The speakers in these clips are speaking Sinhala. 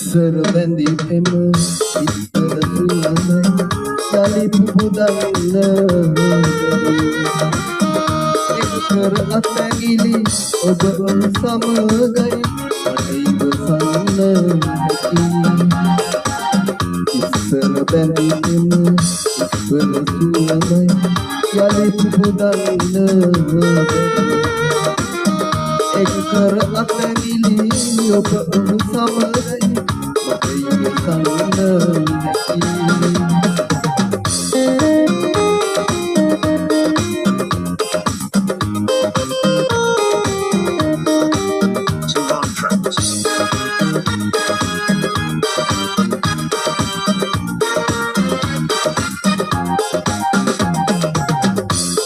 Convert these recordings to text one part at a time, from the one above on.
ඉස්සර බැඳි පෙම ඉස්සර සුවඳයි යලි පුබුදන්න එක්කර අතැගිලි ඔබ සමගයි මට ඉවසන්න හැකි ඉස්සර බැඳි පෙම ඉස්සර සුවඳයි යලි පුබුදන්න එක්කර අතැගිලි ඔබ සමගයි මට ඉවසන්න හැකි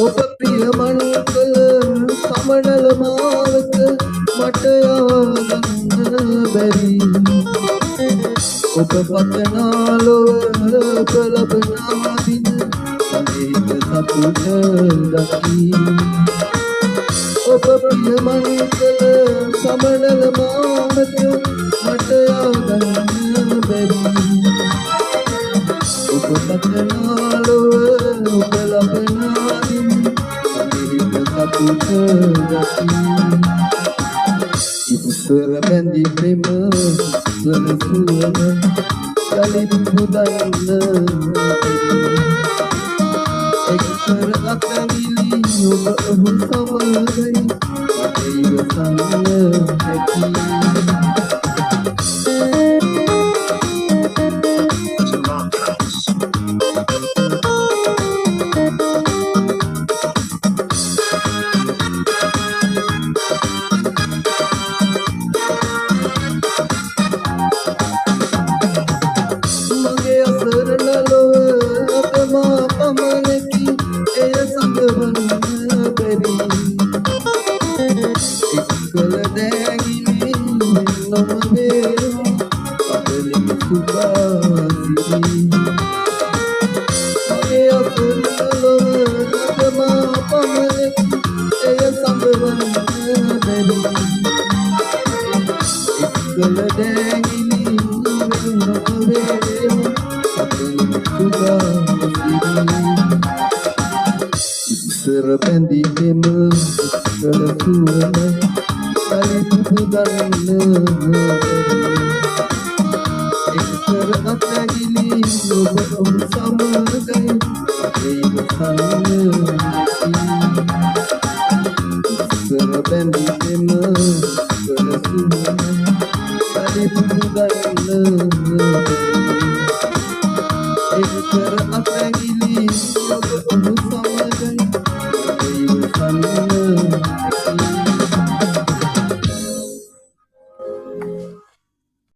ඔබ ප්‍රියමන් කළ සමනල මාවත මට යවගන්න බැරි ඔබ පතනා ලොව පලබනා දින මගේ හිත සතුට දකි ඔබ ප්‍රියමන් කළ සමනල මාවත මට යවගන්න බැරි ඔබ පතනා ලොව පලබනා දින ඉස්සර බැඳි ප්‍රේම ඉස්සර සුවඳ යලි පුබුදන්න එක්කර අතැගිලි ඔබ සමගයි මට ඉවසන්න හැකි පමණකි එය සඳවන්න බැරි එක්කල දෑගිලි නොමවේ අදලින් සුභාසිරි මගේ අසුරලොව නගමා පමණකි එය සඳවන්න බැරි එක්කල දෑගිලි නොමවේ අදලින් ඉස්සර බැඳි පෙම ඉස්සර සුවඳ යලි පුබුදන්න එක්කර අතැගිලි ඔබ සමගයි මට ඉවසන්න හැකි ඉස්සර බැඳි පෙම ඉස්සර සුවඳ යලි පුබුදන්න එක්කර අතැගිලි